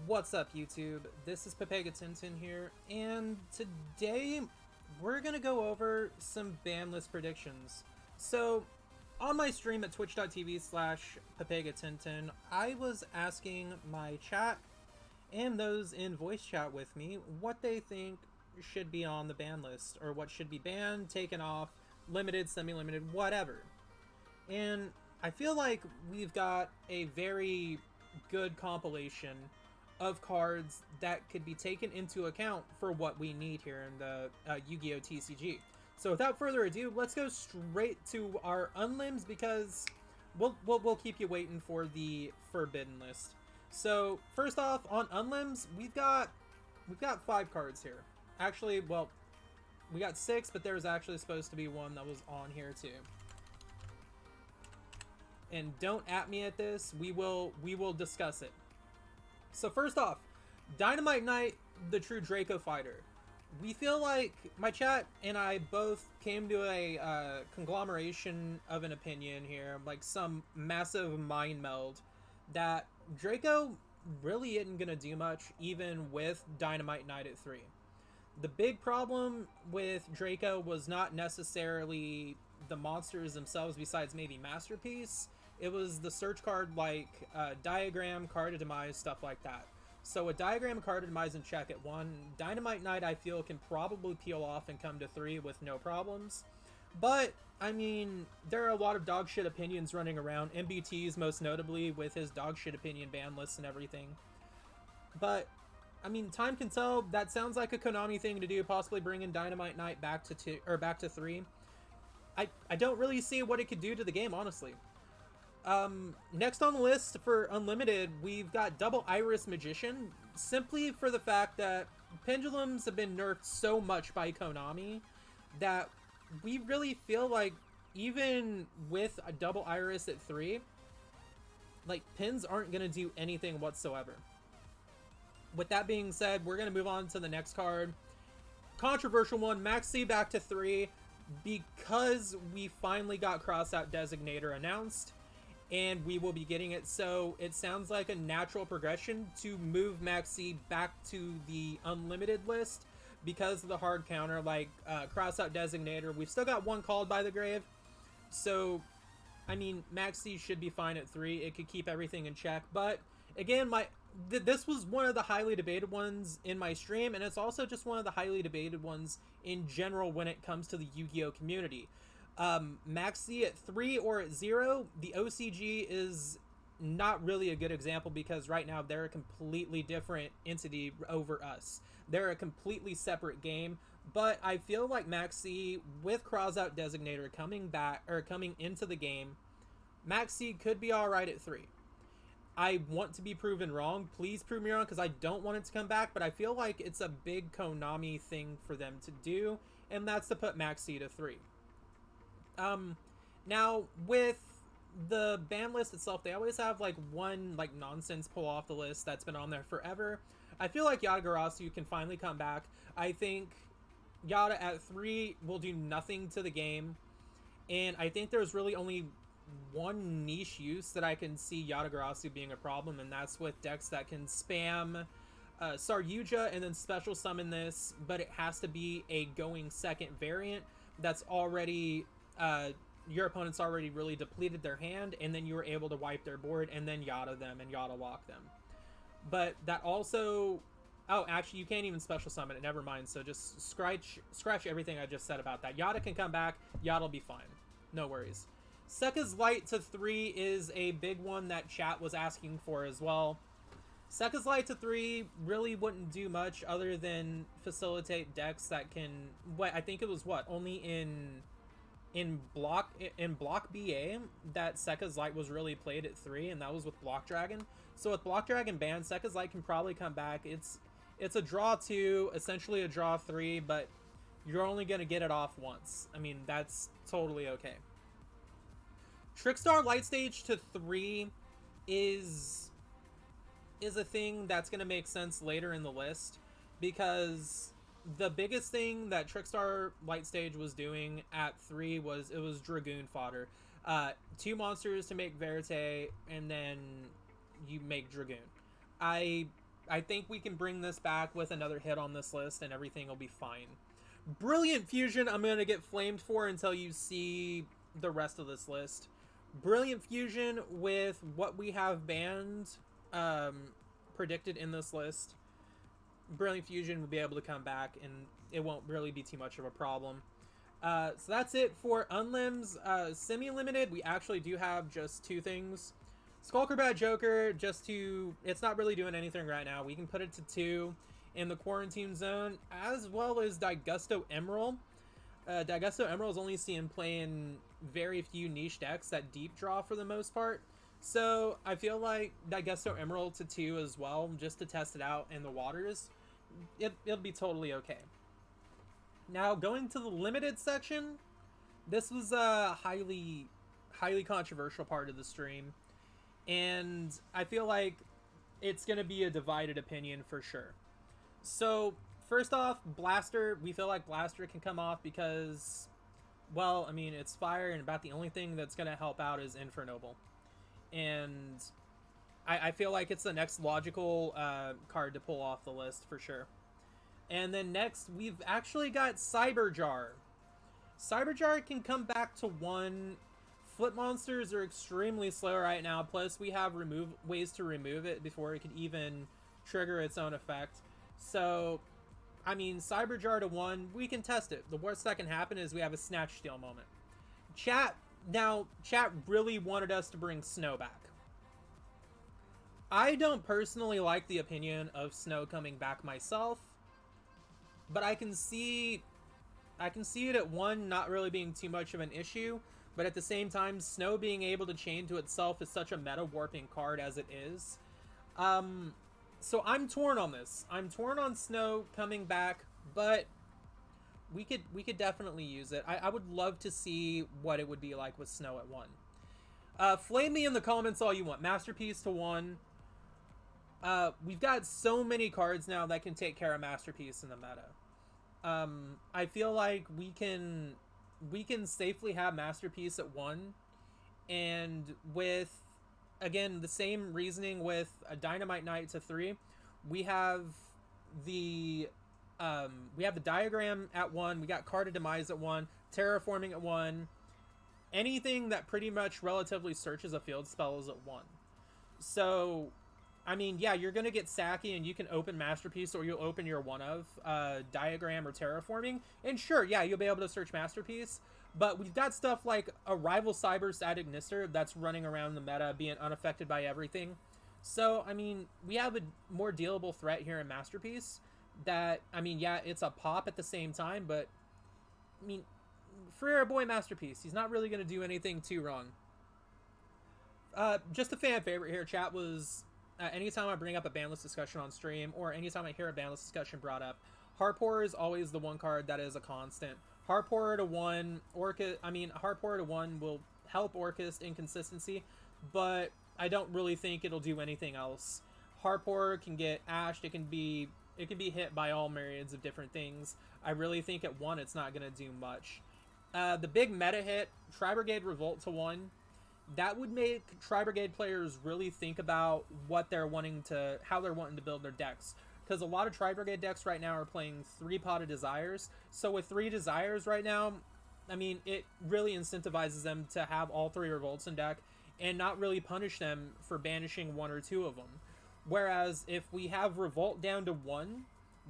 What's up, YouTube? This is Tintin here, and today we're gonna go over some ban list predictions. So, on my stream at twitch.tv/Tintin, I was asking my chat and those in voice chat with me what they think should be on the ban list, or what should be banned, taken off, limited, semi-limited, whatever. And I feel like we've got a very good compilation of cards that could be taken into account for what we need here in the Yu-Gi-Oh! TCG. So without further ado, let's go straight to our unlims because we'll keep you waiting for the forbidden list. So first off, on unlims, we've got 5 cards here. Actually, well, we got 6, but there was actually supposed to be one that was on here too. And don't at me at this. We will discuss it. So first off, Dynamite Knight, the true Draco fighter. We feel like my chat and I both came to a conglomeration of an opinion here, like some massive mind meld, that Draco really isn't going to do much even with Dynamite Knight at 3. The big problem with Draco was not necessarily the monsters themselves, besides maybe Masterpiece. It was the search card like Diagram, Card of Demise, stuff like that. So a Diagram, Card of Demise, and check at 1. Dynamite Knight, I feel, can probably peel off and come to 3 with no problems. But, I mean, there are a lot of dogshit opinions running around. MBT's most notably with his dogshit opinion ban lists and everything. But, I mean, time can tell. That sounds like a Konami thing to do, possibly bringing Dynamite Knight back to 2 or back to 3. I don't really see what it could do to the game, honestly. Next on the list for Unlimited, we've got Double Iris Magician, simply for the fact that pendulums have been nerfed so much by Konami that we really feel like even with a Double Iris at 3, like, pins aren't going to do anything whatsoever. With that being said, we're going to move on to the next card. Controversial one, Maxi back to 3, because we finally got Crossout Designator announced, and we will be getting it, so it sounds like a natural progression to move Maxi back to the Unlimited list because of the hard counter, like Crossout Designator. We've still got one called by the grave, so, I mean, Maxi should be fine at 3. It could keep everything in check, but again, this was one of the highly debated ones in my stream, and it's also just one of the highly debated ones in general when it comes to the Yu-Gi-Oh! Community. Maxi at 3 or at 0, the OCG is not really a good example because right now they're a completely different entity over us. They're a completely separate game, but I feel like Maxi, with Crossout Designator coming back, or coming into the game, Maxi could be alright at 3. I want to be proven wrong. Please prove me wrong, because I don't want it to come back, but I feel like it's a big Konami thing for them to do, and that's to put Maxi to 3. Now, with the ban list itself, they always have, like, one, like, nonsense pull off the list that's been on there forever. I feel like Yatagarasu can finally come back. I think Yata at 3 will do nothing to the game, and I think there's really only one niche use that I can see Yatagarasu being a problem, and that's with decks that can spam Saryuja and then special summon this, but it has to be a going second variant that's already, your opponent's already really depleted their hand, and then you're able to wipe their board and then Yata them and Yata lock them. But that also, oh, actually, you can't even special summon it, never mind, so just scratch everything I just said about that. Yata can come back, Yata'll be fine, no worries. Sekka's Light to 3 is a big one that chat was asking for as well. Sekka's Light to 3 really wouldn't do much other than facilitate decks that can, what I think it was, what, only in block BA that Sekka's Light was really played at 3, and that was with Block Dragon. So with Block Dragon banned, Sekka's Light can probably come back. It's a draw 2, essentially a draw 3, but you're only going to get it off once. I mean, that's totally okay. Trickstar Light Stage to 3 is a thing that's going to make sense later in the list, because the biggest thing that Trickstar Light Stage was doing at 3 was it was Dragoon fodder. 2 monsters to make Verite, and then you make Dragoon. I I think we can bring this back with another hit on this list and everything will be fine. Brilliant Fusion, I'm going to get flamed for until you see the rest of this list. Brilliant Fusion with what we have banned predicted in this list. Brilliant Fusion will be able to come back and it won't really be too much of a problem. So that's it for Unlims. Semi-limited, we actually do have just 2 things. Skulker Bad Joker, it's not really doing anything right now. We can put it to 2 in the quarantine zone, as well as Daigusto Emerald. Daigusto Emerald is only seen playing very few niche decks that deep draw for the most part. So I feel like Daigusto Emerald to 2 as well, just to test it out in the waters. It'll be totally okay. Now, going to the limited section, this was a highly controversial part of the stream. And I feel like it's going to be a divided opinion for sure. So, first off, Blaster. We feel like Blaster can come off because, well, I mean, it's fire, and about the only thing that's going to help out is Infernoble. And I feel like it's the next logical card to pull off the list for sure. And then next, we've actually got Cyberjar. Cyberjar can come back to 1. Flip monsters are extremely slow right now, plus we have ways to remove it before it can even trigger its own effect. So, I mean, Cyberjar to 1, we can test it. The worst that can happen is we have a Snatch Steal moment. Chat really wanted us to bring Snow back. I don't personally like the opinion of Snow coming back myself, but I can see it at 1 not really being too much of an issue, but at the same time, Snow being able to chain to itself is such a meta warping card as it is. So I'm torn on this. I'm torn on Snow coming back, but we could definitely use it. I would love to see what it would be like with Snow at 1. Flame me in the comments all you want. Masterpiece to 1. We've got so many cards now that can take care of Masterpiece in the meta. I feel like we can safely have Masterpiece at 1, and with, again, the same reasoning with a Dynamite Knight to 3, we have the Diagram at 1, we got Card of Demise at 1, Terraforming at 1, anything that pretty much relatively searches a field spell is at 1. So, I mean, yeah, you're going to get Saki and you can open Masterpiece, or you'll open your one of Diagram or Terraforming. And sure, yeah, you'll be able to search Masterpiece. But we've got stuff like a Rival Cyber Static Nister that's running around the meta, being unaffected by everything. So, I mean, we have a more dealable threat here in Masterpiece that, I mean, yeah, it's a pop at the same time, but, I mean, for our boy Masterpiece, he's not really going to do anything too wrong. Just a fan favorite here, chat, was... anytime I bring up a banlist discussion on stream, or anytime I hear a banlist discussion brought up, Harp Horror is always the one card that is a constant. Harp Horror to 1, Harp Horror to 1 will help Orcust in consistency, but I don't really think it'll do anything else. Harp Horror can get ashed, it can be hit by all myriads of different things. I really think at 1 it's not going to do much. The big meta hit, Tri-Brigade Revolt to 1, that would make Tri-Brigade players really think about how they're wanting to build their decks. Because a lot of Tri-Brigade decks right now are playing 3 Pot of Desires. So with 3 Desires right now, I mean, it really incentivizes them to have all 3 Revolts in deck and not really punish them for banishing 1 or 2 of them. Whereas if we have Revolt down to 1,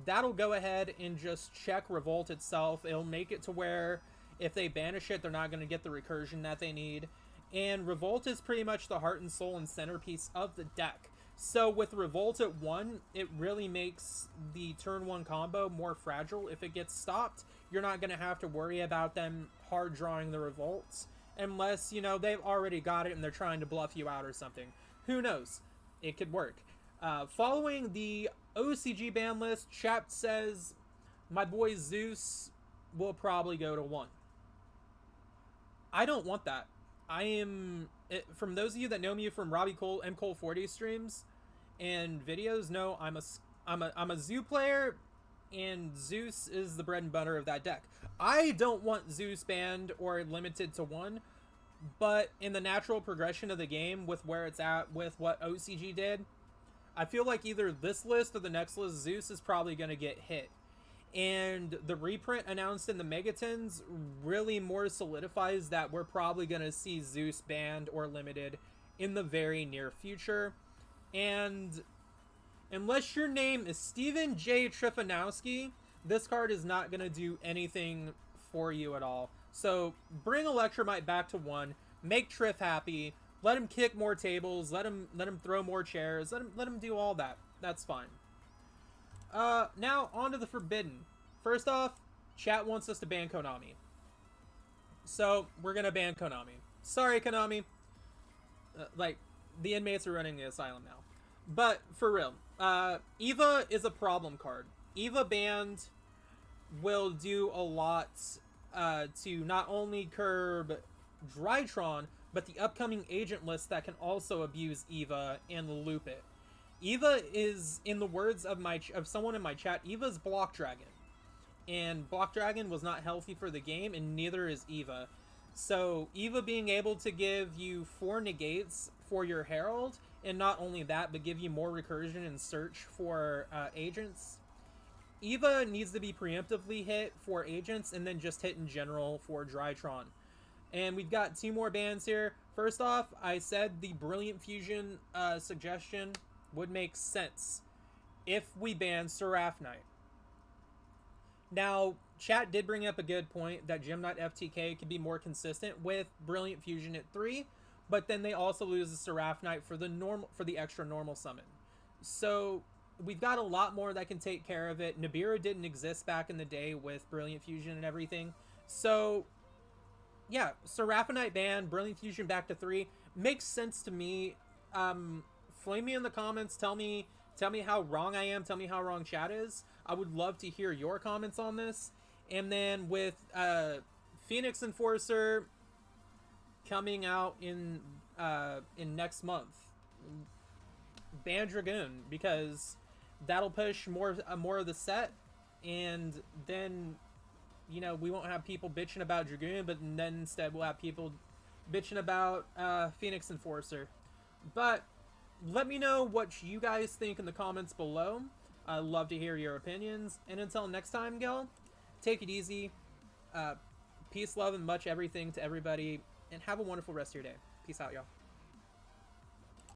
that'll go ahead and just check Revolt itself. It'll make it to where if they banish it, they're not going to get the recursion that they need. And Revolt is pretty much the heart and soul and centerpiece of the deck. So with Revolt at 1, it really makes the turn 1 combo more fragile. If it gets stopped, you're not going to have to worry about them hard drawing the Revolts. Unless, you know, they've already got it and they're trying to bluff you out or something. Who knows? It could work. Following the OCG ban list, chat says, my boy Zeus will probably go to 1. I don't want that. From those of you that know me from Robbie Cole, Cole 40 streams and videos, know I'm a Zoo player, and Zeus is the bread and butter of that deck. I don't want Zeus banned or limited to 1, but in the natural progression of the game with where it's at with what OCG did, I feel like either this list or the next list, Zeus is probably going to get hit. And the reprint announced in the Megatons really more solidifies that we're probably going to see Zeus banned or limited in the very near future. And unless your name is Steven J. Trifanowski, this card is not going to do anything for you at all. So bring Electromite back to 1, make Triff happy, let him kick more tables, let him throw more chairs, let him do all that. That's fine. Now on to the Forbidden. First off, chat wants us to ban Konami. So we're gonna ban Konami. Sorry, Konami. Like, the inmates are running the asylum now. But for real, Eva is a problem card. Eva banned will do a lot to not only curb Drytron, but the upcoming agent list that can also abuse Eva and loop it. Eva is, in the words of someone in my chat, Eva's Block Dragon. And Block Dragon was not healthy for the game, and neither is Eva. So Eva being able to give you 4 negates for your Herald, and not only that, but give you more recursion and search for agents. Eva needs to be preemptively hit for agents, and then just hit in general for Drytron. And we've got 2 more bans here. First off, I said the Brilliant Fusion suggestion would make sense if we ban Seraph Knight. Now, chat did bring up a good point that Gem Knight FTK could be more consistent with Brilliant Fusion at 3, but then they also lose the Seraph Knight for the extra normal summon. So we've got a lot more that can take care of it. Nibiru didn't exist back in the day with Brilliant Fusion and everything. So yeah, Seraph Knight ban, Brilliant Fusion back to 3 makes sense to me. Flame me in the comments. Tell me how wrong I am. Tell me how wrong chat is. I would love to hear your comments on this. And then with Phoenix Enforcer coming out in next month, ban Dragoon, because that'll push more of the set, and then, you know, we won't have people bitching about Dragoon, but then instead we'll have people bitching about Phoenix Enforcer. But let me know what you guys think in the comments below. I'd love to hear your opinions. And until next time, Gil, take it easy. Peace, love, and much everything to everybody. And have a wonderful rest of your day. Peace out, y'all.